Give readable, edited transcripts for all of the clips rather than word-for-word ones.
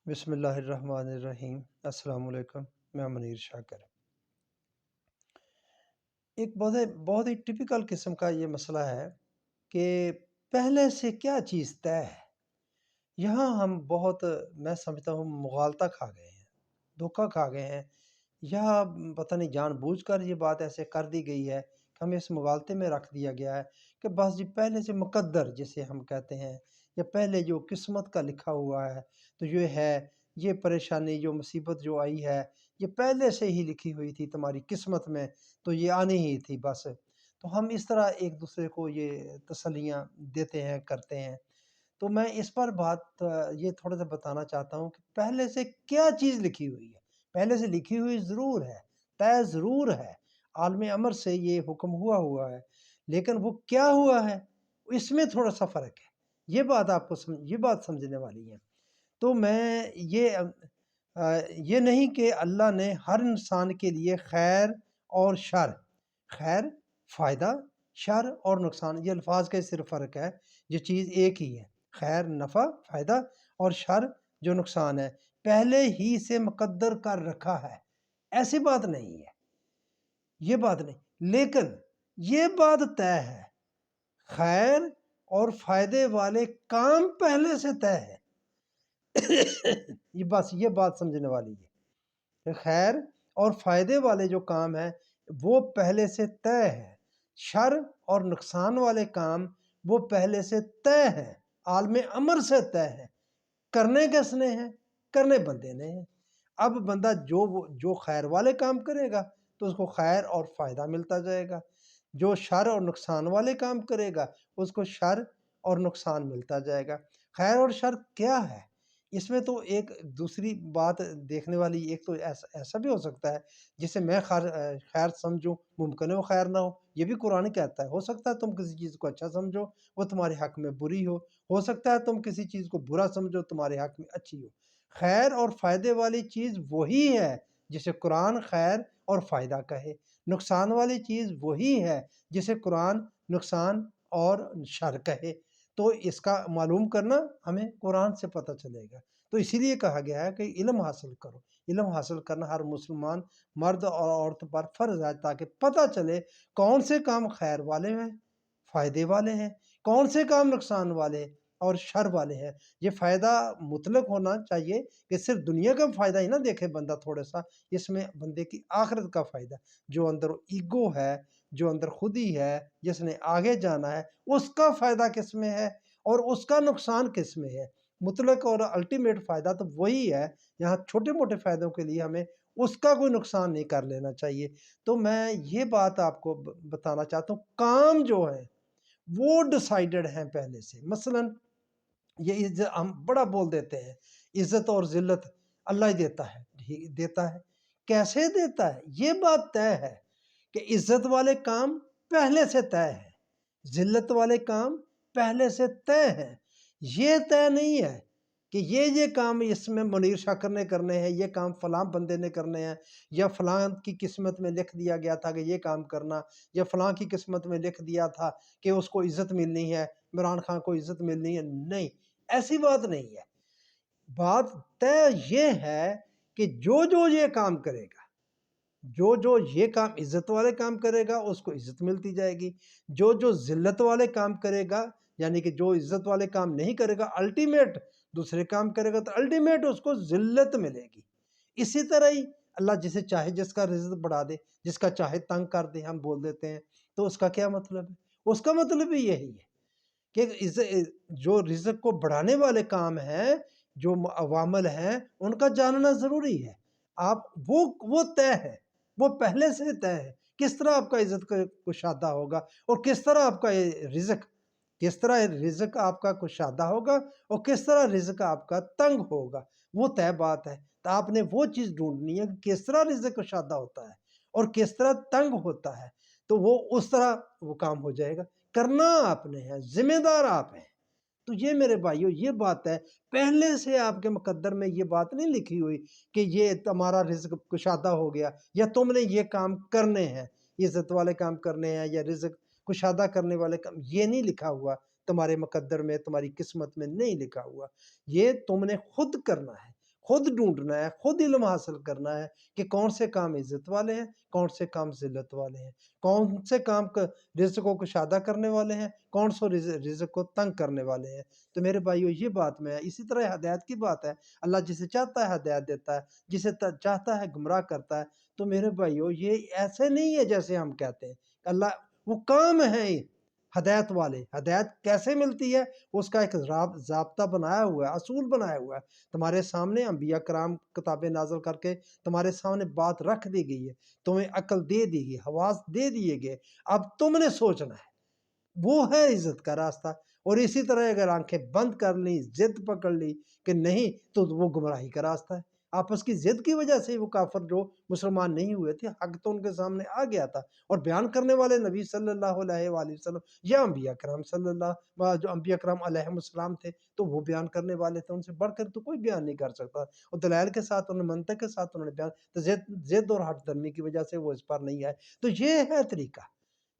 بسم اللہ الرحمن الرحیم۔ السلام علیکم، میں منیر شاکر۔ ایک بہت ہی ٹپیکل قسم کا یہ مسئلہ ہے کہ پہلے سے کیا چیز طے ہے۔ یہاں ہم میں سمجھتا ہوں مغالطہ کھا گئے ہیں، دھوکہ کھا گئے ہیں، یا پتہ نہیں جان بوجھ کر یہ بات ایسے کر دی گئی ہے کہ ہمیں اس مغالطے میں رکھ دیا گیا ہے کہ بس جی پہلے سے مقدر جسے ہم کہتے ہیں، یا پہلے جو قسمت کا لکھا ہوا ہے تو یہ ہے، یہ پریشانی جو مصیبت جو آئی ہے یہ پہلے سے ہی لکھی ہوئی تھی تمہاری قسمت میں، تو یہ آنی ہی تھی بس۔ تو ہم اس طرح ایک دوسرے کو یہ تسلیاں دیتے ہیں، کرتے ہیں۔ تو میں اس پر یہ تھوڑا سا بتانا چاہتا ہوں کہ پہلے سے کیا چیز لکھی ہوئی ہے۔ پہلے سے لکھی ہوئی ضرور ہے، طے ضرور ہے، عالم امر سے یہ حکم ہوا ہے، لیکن وہ کیا ہوا ہے اس میں تھوڑا سا فرق ہے۔ یہ بات آپ کو یہ بات سمجھنے والی ہے۔ تو میں یہ نہیں کہ اللہ نے ہر انسان کے لیے خیر اور شر، خیر فائدہ، شر اور نقصان، یہ الفاظ کا صرف فرق ہے، یہ چیز ایک ہی ہے، خیر نفع فائدہ اور شر جو نقصان ہے، پہلے ہی سے مقدر کر رکھا ہے۔ ایسی بات نہیں ہے، یہ بات نہیں، لیکن یہ بات طے ہے، خیر اور فائدے والے کام پہلے سے طے ہے۔ یہ بات سمجھنے والی ہے کہ خیر اور فائدے والے جو کام ہیں وہ پہلے سے طے ہے، شر اور نقصان والے کام وہ پہلے سے طے ہیں، عالم امر سے طے ہے۔ کرنے کس نے ہیں؟ کرنے بندے نے ہیں۔ اب بندہ جو خیر والے کام کرے گا تو اس کو خیر اور فائدہ ملتا جائے گا، جو شر اور نقصان والے کام کرے گا اس کو شر اور نقصان ملتا جائے گا۔ خیر اور شر کیا ہے؟ اس میں تو ایک دوسری بات دیکھنے والی، ایک تو ایسا بھی ہو سکتا ہے جسے میں خیر سمجھوں، ممکن ہے وہ خیر نہ ہو، یہ بھی قرآن کہتا ہے۔ ہو سکتا ہے تم کسی چیز کو اچھا سمجھو وہ تمہارے حق میں بری ہو سکتا ہے تم کسی چیز کو برا سمجھو تمہارے حق میں اچھی ہو۔ خیر اور فائدے والی چیز وہی ہے جسے قرآن خیر اور فائدہ کہے، نقصان والی چیز وہی ہے جسے قرآن نقصان اور شر کہے۔ تو اس کا معلوم کرنا ہمیں قرآن سے پتہ چلے گا۔ تو اسی لیے کہا گیا ہے کہ علم حاصل کرو۔ علم حاصل کرنا ہر مسلمان مرد اور عورت پر فرض ہے تاکہ پتہ چلے کون سے کام خیر والے ہیں، فائدے والے ہیں، کون سے کام نقصان والے اور شر والے ہیں۔ یہ فائدہ مطلق ہونا چاہیے کہ صرف دنیا کا فائدہ ہی نہ دیکھے بندہ، تھوڑا سا اس میں بندے کی آخرت کا فائدہ، جو اندر ایگو ہے، جو اندر خودی ہے، جس نے آگے جانا ہے، اس کا فائدہ کس میں ہے اور اس کا نقصان کس میں ہے۔ مطلق اور الٹیمیٹ فائدہ تو وہی ہے، یہاں چھوٹے موٹے فائدوں کے لیے ہمیں اس کا کوئی نقصان نہیں کر لینا چاہیے۔ تو میں یہ بات آپ کو بتانا چاہتا ہوں، کام جو ہے وہ ڈیسائیڈڈ ہیں پہلے سے۔ مثلا یہ ہم بڑا بول دیتے ہیں عزت اور ذلت اللہ ہی دیتا ہے۔ کیسے دیتا ہے؟ یہ بات طے ہے کہ عزت والے کام پہلے سے طے ہے، ذلت والے کام پہلے سے طے ہیں۔ یہ طے نہیں ہے کہ یہ کام اس میں منیر شاکر نے کرنے ہیں، یہ کام فلاں بندے نے کرنے ہیں، یا فلاں کی قسمت میں لکھ دیا گیا تھا کہ یہ کام کرنا، یا فلاں کی قسمت میں لکھ دیا تھا کہ اس کو عزت ملنی ہے، عمران خان کو عزت ملنی ہے۔ نہیں، ایسی بات نہیں ہے۔ بات طے یہ ہے کہ جو یہ کام کرے گا، جو یہ کام عزت والے کام کرے گا اس کو عزت ملتی جائے گی، جو ذلت والے کام کرے گا، یعنی کہ جو عزت والے کام نہیں کرے گا، الٹیمیٹ دوسرے کام کرے گا تو الٹیمیٹ اس کو ذلت ملے گی۔ اسی طرح ہی اللہ جسے چاہے جس کا رزق بڑھا دے، جس کا چاہے تنگ کر دے، ہم بول دیتے ہیں، تو اس کا کیا مطلب ہے؟ اس کا مطلب بھی یہی ہے کہ جو رزق کو بڑھانے والے کام ہیں، جو عوامل ہیں، ان کا جاننا ضروری ہے۔ وہ طے ہے، وہ پہلے سے طے ہے، کس طرح آپ کا عزت کشادہ ہوگا اور کس طرح آپ کا رزق آپ کا کشادہ ہوگا اور کس طرح رزق آپ کا تنگ ہوگا، وہ طے بات ہے۔ تو آپ نے وہ چیز ڈھونڈنی ہے کہ کس طرح رزق کشادہ ہوتا ہے اور کس طرح تنگ ہوتا ہے، تو وہ اس طرح وہ کام ہو جائے گا۔ کرنا آپ نے ہے، ذمہ دار آپ ہیں۔ تو یہ میرے بھائیو یہ بات ہے، پہلے سے آپ کے مقدر میں یہ بات نہیں لکھی ہوئی کہ یہ تمہارا رزق کشادہ ہو گیا یا تم نے یہ کام کرنے ہیں، عزت والے کام کرنے ہیں یا رزق کشادہ کرنے والے کام، یہ نہیں لکھا ہوا تمہارے مقدر میں، تمہاری قسمت میں نہیں لکھا ہوا۔ یہ تم نے خود کرنا ہے، خود ڈھونڈنا ہے، خود علم حاصل کرنا ہے کہ کون سے کام عزت والے ہیں، کون سے کام ذلت والے ہیں، کون سے کام رزق کو کشادہ کرنے والے ہیں، کون سے رزق کو تنگ کرنے والے ہیں۔ تو میرے بھائیو یہ بات میں اسی طرح ہدایت کی بات ہے، اللہ جسے چاہتا ہے ہدایت دیتا ہے، جسے چاہتا ہے گمراہ کرتا ہے۔ تو میرے بھائیو یہ ایسے نہیں ہے جیسے ہم کہتے ہیں، اللہ وہ کام ہے ہدایت والے۔ ہدایت کیسے ملتی ہے؟ اس کا ایک ضابطہ بنایا ہوا ہے، اصول بنایا ہوا ہے۔ تمہارے سامنے انبیاء کرام کتابیں نازل کر کے تمہارے سامنے بات رکھ دی گئی ہے، تمہیں عقل دے دی گئی، حواس دے دیے گئے، اب تم نے سوچنا ہے۔ وہ ہے عزت کا راستہ۔ اور اسی طرح اگر آنکھیں بند کر لیں، ضد پکڑ لی کہ نہیں، تو وہ گمراہی کا راستہ ہے۔ آپس کی ضد کی وجہ سے وہ کافر جو مسلمان نہیں ہوئے تھے، حق تو ان کے سامنے آ گیا تھا، اور بیان کرنے والے نبی صلی اللہ علیہ وآلہ وسلم یا انبیاء کرام صلی اللہ جو انبیاء کرام علیہ السلام تھے، تو وہ بیان کرنے والے تھے، ان سے بڑھ کر تو کوئی بیان نہیں کر سکتا۔ اور دلائل کے ساتھ انہوں نے، منطق کے ساتھ انہوں نے بیان، تو ضد اور ہٹ درمی کی وجہ سے وہ اس پر نہیں آئے۔ تو یہ ہے طریقہ،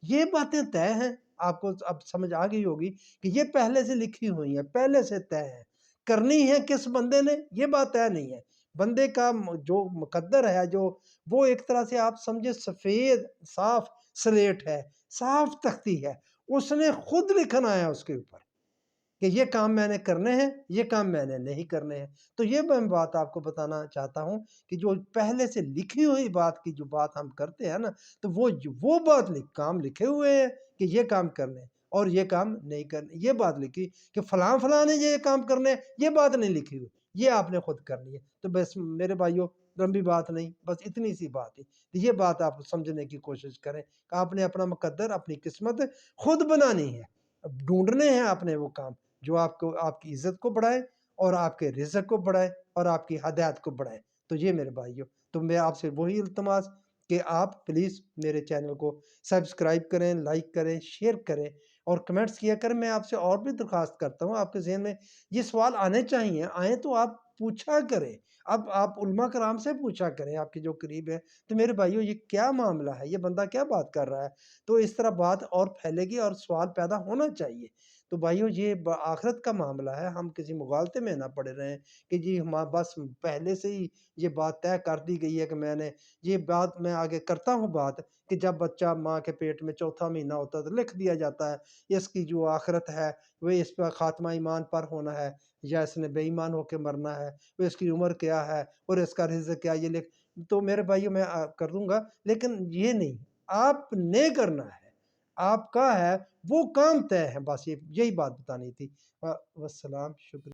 یہ باتیں طے ہیں۔ آپ کو اب سمجھ آ گئی ہوگی کہ یہ پہلے سے لکھی ہوئی ہیں، پہلے سے طے ہیں۔ کرنی ہے کس بندے نے، یہ بات طے نہیں ہے۔ بندے کا جو مقدر ہے، جو وہ ایک طرح سے آپ سمجھے سفید صاف سلیٹ ہے، صاف تختی ہے، اس نے خود لکھنا ہے اس کے اوپر کہ یہ کام میں نے کرنے ہیں، یہ کام میں نے نہیں کرنے ہیں۔ تو یہ میں بات آپ کو بتانا چاہتا ہوں کہ جو پہلے سے لکھی ہوئی بات کی جو بات ہم کرتے ہیں نا، تو وہ بات کام لکھے ہوئے ہیں کہ یہ کام کرنے ہیں اور یہ کام نہیں کرنے۔ یہ بات لکھی کہ فلاں فلاں نے یہ کام کرنے ہیں، یہ بات نہیں لکھی ہوئی، یہ آپ نے خود کرنی ہے۔ تو بس میرے بھائیوں، لمبی بات نہیں، بس اتنی سی بات ہے۔ یہ بات آپ سمجھنے کی کوشش کریں کہ آپ نے اپنا مقدر، اپنی قسمت خود بنانی ہے، ڈھونڈنے ہیں اپنے وہ کام جو آپ کو، آپ کی عزت کو بڑھائے اور آپ کے رزق کو بڑھائے اور آپ کی ہدایت کو بڑھائے۔ تو یہ میرے بھائیوں، تو میں آپ سے وہی التماس کہ آپ پلیز میرے چینل کو سبسکرائب کریں، لائک کریں، شیئر کریں اور کمنٹس کیا کریں۔ میں آپ سے اور بھی درخواست کرتا ہوں، آپ کے ذہن میں یہ سوال آنے چاہیے، آئیں تو آپ پوچھا کریں۔ اب آپ علماء کرام سے پوچھا کریں، آپ کے جو قریب ہیں، تو میرے بھائیوں یہ کیا معاملہ ہے، یہ بندہ کیا بات کر رہا ہے؟ تو اس طرح بات اور پھیلے گی اور سوال پیدا ہونا چاہیے۔ تو بھائیوں یہ آخرت کا معاملہ ہے، ہم کسی مغالطے میں نہ پڑے رہیں کہ جی ہم بس پہلے سے ہی یہ بات طے کر دی گئی ہے کہ میں نے یہ بات، میں آگے کرتا ہوں بات کہ جب بچہ ماں کے پیٹ میں چوتھا مہینہ ہوتا ہے تو لکھ دیا جاتا ہے اس کی جو آخرت ہے وہ اس پر خاتمہ ایمان پر ہونا ہے یا اس نے بے ایمان ہو کے مرنا ہے، وہ اس کی عمر کیا ہے اور اس کا رزق کیا، یہ لکھ۔ تو میرے بھائیوں میں کر دوں گا، لیکن یہ نہیں، آپ نے کرنا ہے، آپ کا ہے وہ کام طے ہے۔ بس یہی بات بتانی تھی۔ والسلام، شکریہ۔